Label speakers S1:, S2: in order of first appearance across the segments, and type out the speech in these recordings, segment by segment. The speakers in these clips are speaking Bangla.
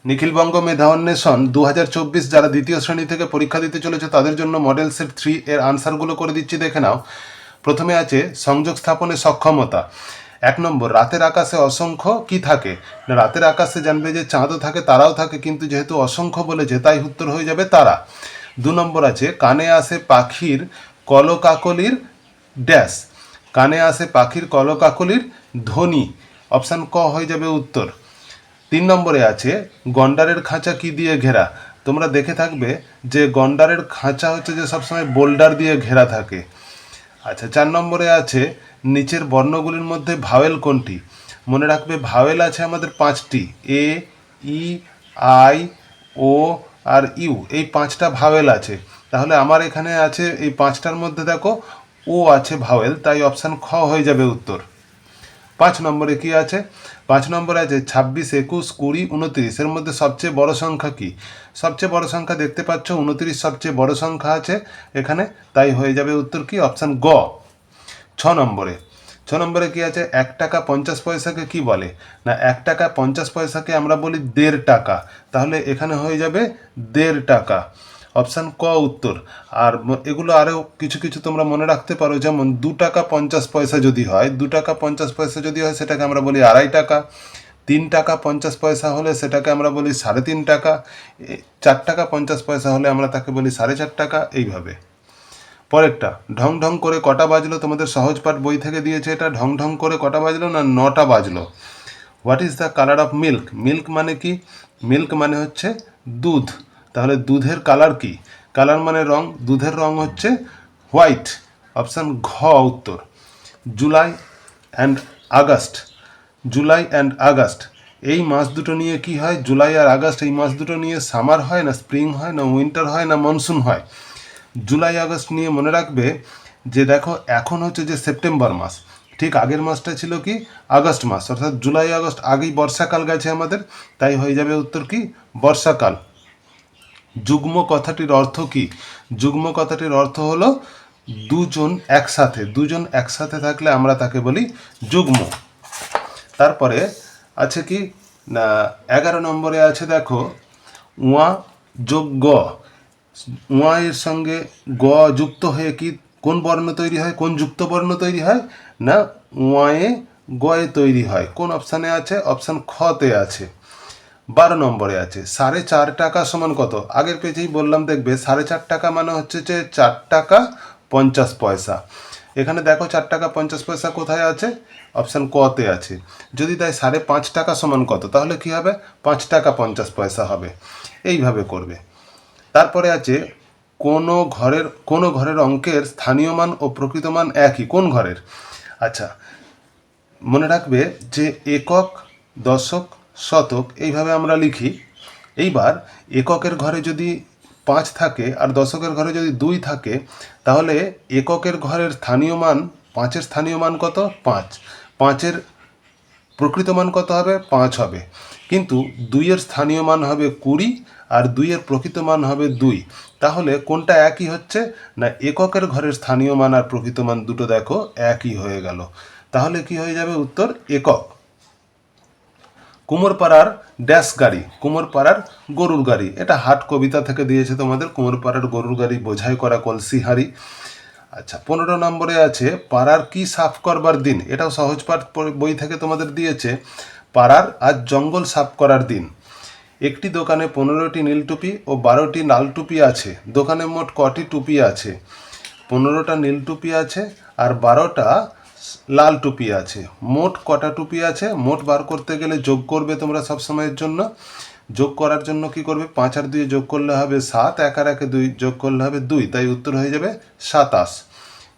S1: নিখিলবঙ্গ মেধা অন্বেষণ 2024 যারা দ্বিতীয় শ্রেণী থেকে পরীক্ষা দিতে চলেছে তাদের জন্য মডেল সেট 3 এর আনসারগুলো করে দিচ্ছি, দেখে নাও। প্রথমে আছে সংযোগ স্থাপনের সক্ষমতা। 1 নম্বর, রাতের আকাশে অসংখ্য কি থাকে না, রাতের আকাশে জানবে যে চাঁদও থাকে তারাও থাকে, কিন্তু যেহেতু অসংখ্য বলেছে তাই উত্তর হয়ে যাবে তারা। 2 নম্বর আছে কানে আসে পাখির কলকাকলির ড্যাশ, কানে আসে পাখির কলকাকলির ধ্বনি, অপশান ক হয়ে যাবে উত্তর। 3 নম্বরে আছে গন্ডারের খাঁচা কি দিয়ে ঘেরা। তোমরা দেখে থাকবে যে গন্ডারের খাঁচা হচ্ছে যে সবসময় বোল্ডার দিয়ে ঘেরা থাকে। আচ্ছা, 4 নম্বরে আছে নিচের বর্ণগুলির মধ্যে ভাওয়েল কোনটি। মনে রাখবে ভাওয়েল আছে আমাদের 5টি, এ, ই, আই, ও আর ইউ, এই 5টা ভাওয়েল আছে। তাহলে আমার এখানে আছে এই 5টার মধ্যে দেখো ও আছে ভাওয়েল, তাই অপশান খ হয়ে যাবে উত্তর। 5 নম্বরে কি আছে, 5 নম্বরে আছে 26, 21, 20, 29 এর মধ্যে সবচেয়ে বড় সংখ্যা কি। সবচেয়ে বড় সংখ্যা দেখতে পাচ্ছ 29 সবচেয়ে বড় সংখ্যা আছে এখানে, তাই হয়ে যাবে উত্তর কি, অপশান গ। 6 নম্বরে কি আছে, 1 টাকা 50 পয়সাকে কি বলে না, 1 টাকা 50 পয়সাকে আমরা বলি 1.5 টাকা, তাহলে এখানে হয়ে যাবে 1.5 টাকা, অপশান ক উত্তর। আর এগুলো আরও কিছু কিছু তোমরা মনে রাখতে পারো, যেমন 2 টাকা 50 পয়সা যদি হয়, 2 টাকা 50 পয়সা যদি হয় সেটাকে আমরা বলি 2.5 টাকা। 3 টাকা 50 পয়সা হলে সেটাকে আমরা বলি 3.5 টাকা। 4 টাকা 50 পয়সা হলে আমরা তাকে বলি 4.5 টাকা, এইভাবে। পরেরটা, ঢং ঢং করে কটা বাজলো, তোমাদের সহজ পাঠ বই থেকে দিয়েছে এটা। ঢং ঢং করে কটা বাজলো না, 9টা বাজলো। What is the colour of milk, milk মানে কি, মিল্ক মানে হচ্ছে দুধ, তাহলে দুধের কালার কি, কালার মানে রং, দুধের রং হচ্ছে হোয়াইট, অপশান ঘ উত্তর। July and August, July and August এই মাস দুটো নিয়ে কি হয়, জুলাই আর আগস্ট এই মাস দুটো নিয়ে সামার হয় না স্প্রিং হয় না উইন্টার হয় না মনসুন হয়। জুলাই আগস্ট নিয়ে মনে রাখবে যে দেখো এখন হচ্ছে যে সেপ্টেম্বর মাস, ঠিক আগের মাসটা ছিল কি আগস্ট মাস, অর্থাৎ জুলাই আগস্ট আগেই বর্ষাকাল গেছে আমাদের, তাই হয়ে যাবে উত্তর কি বর্ষাকাল। যুগ্ম কথাটির অর্থ কি, যুগ্ম কথাটির অর্থ হলো দুজন একসাথে, দুজন একসাথে থাকলে আমরা তাকে বলি যুগ্ম। তারপরে আছে কি না 11 নম্বরে আছে দেখো উয়া যোগ গ, উয়া এর সঙ্গে গ যুক্ত হয়ে কি কোন বর্ণ তৈরি হয়, কোন যুক্ত বর্ণ তৈরি হয় না উয়ায়ে গয়ে তৈরি হয়, কোন অপশানে আছে, অপশান খতে আছে। 12 নম্বরে আছে 4.5 টাকা সমান কত, আগের পেজেই বললাম দেখবে 4.5 টাকা মানে হচ্ছে যে 4 টাকা 50 পয়সা। এখানে দেখো 4 টাকা 50 পয়সা কোথায় আছে, অপশান কতে আছে। যদি তাই 5.5 টাকা সমান কত, তাহলে কি হবে 5 টাকা 50 পয়সা হবে, এইভাবে করবে। তারপরে আছে কোনো ঘরের অঙ্কের স্থানীয় মান ও প্রকৃত মান একই, কোন ঘরের। আচ্ছা, মনে রাখবে যে একক, দশক, শতক এইভাবে আমরা লিখি। এইবার এককের ঘরে যদি 5 থাকে আর দশকের ঘরে যদি 2 থাকে, তাহলে এককের ঘরের স্থানীয় মান 5-এর স্থানীয় মান কত 5, 5-এর প্রকৃত মান কত হবে 5 হবে, কিন্তু 2-এর স্থানীয় মান হবে 20 আর 2-এর প্রকৃত মান হবে 2, তাহলে কোনটা একই হচ্ছে না এককের ঘরের স্থানীয় মান আর প্রকৃত মান দুটো দেখো একই হয়ে গেল, তাহলে কি হয়ে যাবে উত্তর একক। কুমোরপাড়ার ড্যাশ গাড়ি, কুমোরপাড়ার গরুর গাড়ি, এটা হাট কবিতা থেকে দিয়েছে তোমাদের, কুমোরপাড়ার গরুর গাড়ি বোঝাই করা কলসি হাঁড়ি। আচ্ছা, 15 নম্বরে আছে পাড়ার কি সাফ করবার দিন, এটাও সহজ পাঠ বই থেকে তোমাদের দিয়েছে। পাড়ার আজ জঙ্গল সাফ করার দিন। একটি দোকানে 15টি নীল টুপি ও 12টি লাল টুপি আছে, দোকানে মোট কটি টুপি আছে, 15টা নীল টুপি আছে আর 12টা লাল টুপি আছে, মোট কটা টুপি আছে, মোট বার করতে গেলে যোগ করবে তোমরা সব সময়ের জন্য। যোগ করার জন্য কি করবে, 5 আর 2 যোগ করলে হবে 7, 1 আর 1 2 যোগ করলে হবে 2, তাই উত্তর হয়ে যাবে 27।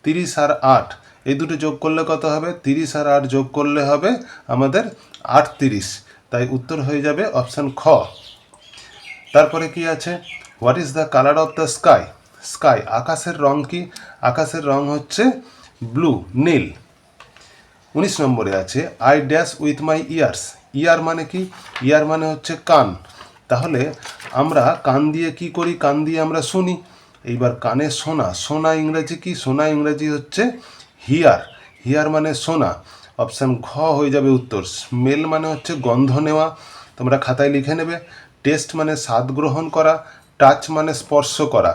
S1: 30 আর 8 এই দুটো যোগ করলে কত হবে, 30 আর 8 যোগ করলে হবে আমাদের 38, তাই উত্তর হয়ে যাবে অপশান খ। তারপরে কি আছে, what is the colour of the sky, sky আকাশের রং কি, আকাশের রং হচ্ছে ব্লু, নীল। 19 নম্বরে আছে I dash with my ears, ear মানে কি, ইয়ার মানে হচ্ছে কান, তাহলে আমরা কান দিয়ে কি করি, কান দিয়ে আমরা শুনি। এইবার কানে শোনা, শোনা ইংরেজি কি, শোনা ইংরেজি হচ্ছে হিয়ার, হিয়ার মানে শোনা, অপশান ঘ হয়ে যাবে উত্তর। স্মেল মানে হচ্ছে গন্ধ নেওয়া, তোমরা খাতায় লিখে নেবে। টেস্ট মানে স্বাদ গ্রহণ করা, টাচ মানে স্পর্শ করা।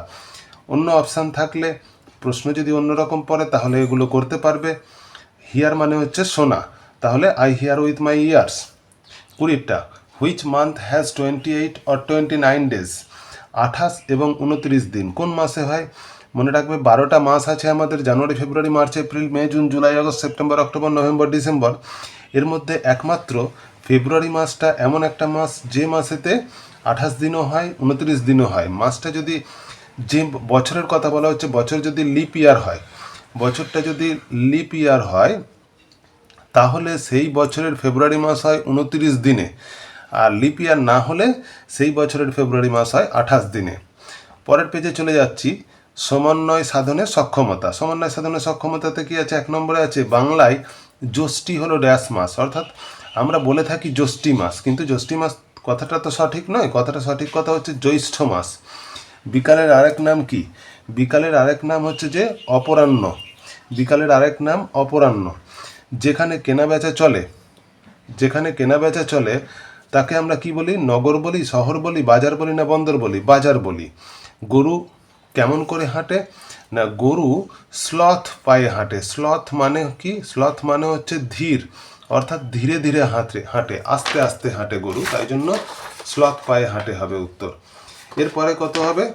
S1: অন্য অপশান থাকলে প্রশ্ন যদি অন্যরকম পড়ে তাহলে এগুলো করতে পারবে। হিয়ার মানে হচ্ছে শোনা, তাহলে I hear with my ears. 20টা, which month has 28 or 29 days, 28 এবং 29 দিন কোন মাসে হয়? মনে রাখবে 12টা মাস আছে আমাদের, জানুয়ারি, ফেব্রুয়ারি, মার্চ, এপ্রিল, মে, জুন, জুলাই, আগস্ট, সেপ্টেম্বর, অক্টোবর, নভেম্বর, ডিসেম্বর। এর মধ্যে একমাত্র ফেব্রুয়ারি মাসটা এমন একটা মাস যে মাসেতে 28 দিনও হয়, 29 দিনও হয়। মাসটা যদি, যে বছরের কথা বলা হচ্ছে, বছর যদি লিপ ইয়ার হয়, বছরটা যদি লিপ ইয়ার হয় তাহলে সেই বছরের ফেব্রুয়ারি মাস হয় 29 দিনে, আর লিপ ইয়ার না হলে সেই বছরের ফেব্রুয়ারি মাস হয় 28 দিনে। পরের পেজে চলে যাচ্ছি, সমন্বয় সাধনে সক্ষমতা। সমন্বয় সাধনে সক্ষমতাতে কি আছে? 1 নম্বরে আছে বাংলায় জ্যৈষ্ঠী হলো ড্যাশ মাস, অর্থাৎ আমরা বলে থাকি জ্যৈষ্ঠী মাস, কিন্তু জ্যৈষ্ঠী মাস কথাটা তো সঠিক নয়, কথাটা সঠিক কথা হচ্ছে জ্যৈষ্ঠ মাস। বিকালের আরেক নাম কি? বিকালের আরেক নাম হচ্ছে যে অপরাহ্ন। বিকালের আরেক নাম অপরাহ্ন। যেখানে কেনাবেচা চলে, যেখানে কেনাবেচা চলে তাকে আমরা কি বলি? নগর বলি, শহর বলি, বাজার বলি না বন্দর বলি? বাজার বলি। গরু কেমন করে হাঁটে? না, গরু স্লথ পায়ে হাঁটে। স্লথ মানে কি? স্লথ মানে হচ্ছে ধীর, অর্থাৎ ধীরে ধীরে হাঁটে, আস্তে আস্তে হাঁটে গরু, তাই জন্য স্লথ পায়ে হাঁটে হবে উত্তর। এরপরে কত হবে?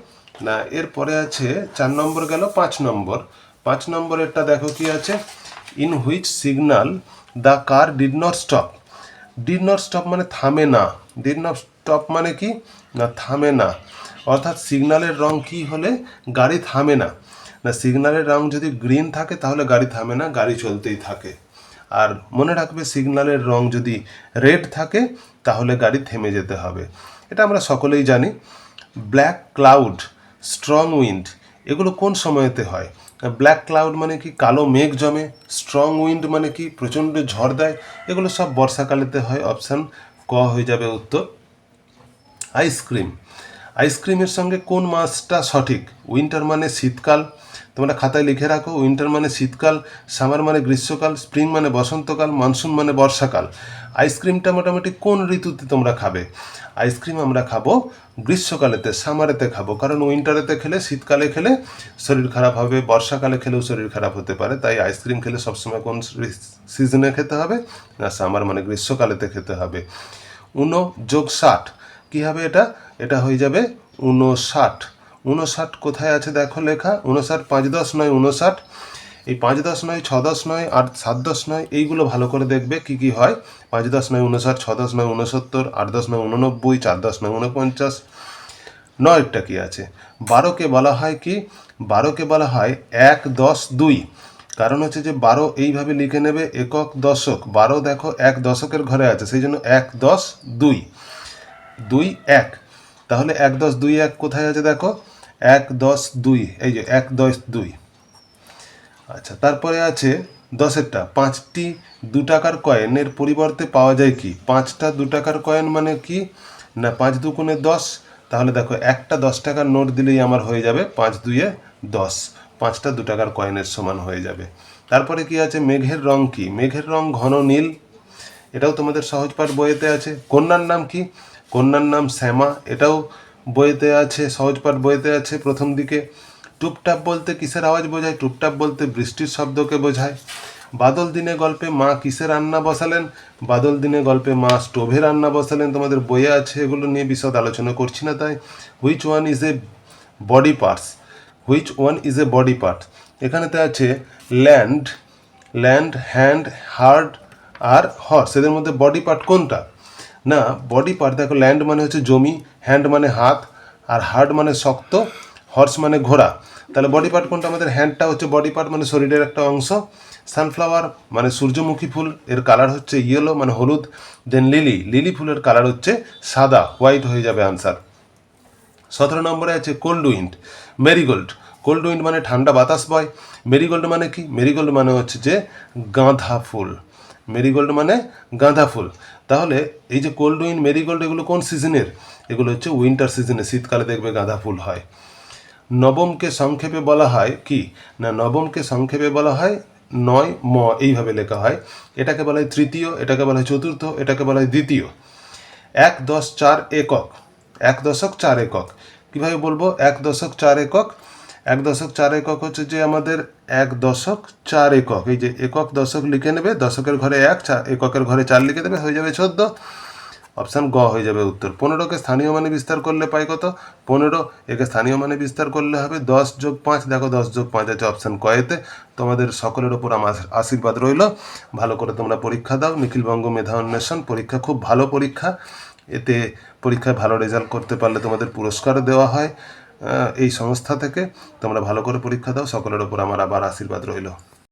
S1: না, এরপরে আছে 4 নম্বর গেল, 5 নম্বর। 5 নম্বরেরটা দেখো কি আছে, in which signal the car did not stop. Did not stop মানে থামে না। ডিড নট স্টপ মানে কি? না, থামে না। অর্থাৎ সিগন্যালের রং কি হলে গাড়ি থামে না? না, সিগন্যালের রং যদি গ্রিন থাকে তাহলে গাড়ি থামে না, গাড়ি চলতেই থাকে। আর মনে রাখবে, সিগন্যালের রং যদি রেড থাকে তাহলে গাড়ি থেমে যেতে হবে। এটা আমরা সকলেই জানি। ব্ল্যাক ক্লাউড, স্ট্রং উইন্ড, এগুলো কোন সময়তে হয়? ব্ল্যাক ক্লাউড মানে কি? কালো মেঘ জমে। স্ট্রং উইন্ড মানে কি? প্রচণ্ড ঝড় দেয়। এগুলো সব বর্ষাকালেতে হয়। অপশান ক হয়ে যাবে উত্তর। আইসক্রিম, আইসক্রিমের সঙ্গে কোন মাসটা সঠিক? উইন্টার মানে শীতকাল, তোমরা খাতায় লিখে রাখো। উইন্টার মানে শীতকাল, সামার মানে গ্রীষ্মকাল, স্প্রিং মানে বসন্তকাল, মনসুন মানে বর্ষাকাল। আইসক্রিমটা মোটামুটি কোন ঋতুতে তোমরা খাবে? আইসক্রিম আমরা খাবো গ্রীষ্মকালেতে, সামারেতে খাবো, কারণ উইন্টারেতে খেলে, শীতকালে খেলে শরীর খারাপ হবে, বর্ষাকালে খেলেও শরীর খারাপ হতে পারে। তাই আইসক্রিম খেলে সবসময় কোন সিজনে খেতে হবে? না, সামার মানে গ্রীষ্মকালেতে খেতে হবে। 59+60 কী হবে এটা? এটা হয়ে যাবে 59। 59 কোথায় আছে দেখো লেখা? 59 5 10 নয় 59। এই 5 10 নয় 6 10 নয় আর 7 10 নয়, এইগুলো ভালো করে দেখবে কি কি হয়। 5 10 নয় 59, 6 10 নয় 69, 8 10 নয় 89, 4 10 নয় 49। 9টা কি আছে? 12কে বলা হয় কি? 12কে বলা হয় 1 10 2। কারণ হচ্ছে যে 12 এইভাবে লিখে নেবে, একক দশক। 12 দেখো 1 দশকের ঘরে আছে, সেই জন্য 1 10 2, 2 1। তাহলে 1 10 2 1 কোথায় আছে দেখো? 1 10 2, এই যে 1 10 2। আচ্ছা, তারপরে আছে 10এরটা, 5টি 2 টাকার কয়েনের পরিবর্তে পাওয়া যায় কি? 5টা 2 টাকার কয়েন মানে কি? না, 5 2 গুণে 10। তাহলে দেখো, একটা 10 টাকার নোট দিলেই আমার হয়ে যাবে 5 2 10, 5টা 2 টাকার কয়েনের সমান হয়ে যাবে। তারপরে কি আছে? মেঘের রং কি? মেঘের রং ঘন নীল, এটাও তোমাদের সহজ পাঠ বইয়েতে আছে। কন্যার নাম কি? কন্যার নাম শ্যামা, এটাও বইয়েতে আছে, সহজ পাঠ বইয়েতে আছে প্রথম দিকে। টুপটাপ বলতে কিসের আওয়াজ বোঝায়? টুপটাপ বলতে বৃষ্টির শব্দকে বোঝায়। বাদল দিনে গল্পে মা কিসে রান্না বসালেন? বাদল দিনে গল্পে মা স্টোভে রান্না বসালেন, তোমাদের বইয়ে আছে, এগুলো নিয়ে বিশদ আলোচনা করছি না তাই। Which one is a body parts? Which one is a body part? এখানেতে আছে ল্যান্ড, ল্যান্ড, হ্যান্ড, হার্ট আর হর্স। এদের মধ্যে বডি পার্ট কোনটা? না, বডি পার্ট দেখো, ল্যান্ড মানে হচ্ছে জমি, হ্যান্ড মানে হাত, আর হার্ট মানে শক্ত, হর্স মানে ঘোড়া। তাহলে বডি পার্ট কোনটা? আমাদের হ্যান্ডটা হচ্ছে বডি পার্ট, মানে শরীরের একটা অংশ। সানফ্লাওয়ার মানে সূর্যমুখী ফুল, এর কালার হচ্ছে ইয়েলো মানে হলুদ। দেন লিলি, লিলি ফুলের কালার হচ্ছে সাদা, হোয়াইট হয়ে যাবে আনসার। 17 নম্বরে আছে cold wind, marigold. Cold wind মানে ঠান্ডা বাতাস বয়। মেরিগোল্ড মানে কি? মেরিগোল্ড মানে হচ্ছে যে গাঁদা ফুল। মেরিগোল্ড মানে গাঁদা ফুল। তাহলে এই যে কোল্ড উইন্ড, মেরিগোল্ড, এগুলো কোন সিজনের? এগুলো হচ্ছে উইন্টার সিজনে, শীতকালে দেখবে গাঁদা ফুল হয়। নবমকে সংক্ষেপে বলা হয় কি? না, নবমকে সংক্ষেপে বলা হয় 9 ম, এইভাবে লেখা হয়। এটাকে বলা হয় তৃতীয়, এটাকে বলা হয় চতুর্থ, এটাকে বলা হয় দ্বিতীয়। 1 10 4 একক, 1.4 একক। কীভাবে বলবো 1.4 একক? 1.4 একক হচ্ছে যে আমাদের 1.4 একক, এই যে একক দশক লিখে নেবে, দশকের ঘরে 1, এককের ঘরে 4 লিখে দেবে, হয়ে যাবে 14। অপশান গ হয়ে যাবে উত্তর। 15কে স্থানীয় মানে বিস্তার করলে পাই কত? 15। একে স্থানীয় মানে বিস্তার করলে হবে 10 যোগ 5, দেখো 10 যোগ 5 আছে অপশান কয়েতে। তোমাদের সকলের ওপর আমার আশীর্বাদ রইল, ভালো করে তোমরা পরীক্ষা দাও। নিখিলবঙ্গ মেধা অন্বেষণ পরীক্ষা খুব ভালো পরীক্ষা, এতে পরীক্ষায় ভালো রেজাল্ট করতে পারলে তোমাদের পুরস্কারও দেওয়া হয় এই সংস্থা থেকে। তোমরা ভালো করে পরীক্ষা দাও, সকলের ওপর আমার আবার আশীর্বাদ রইল।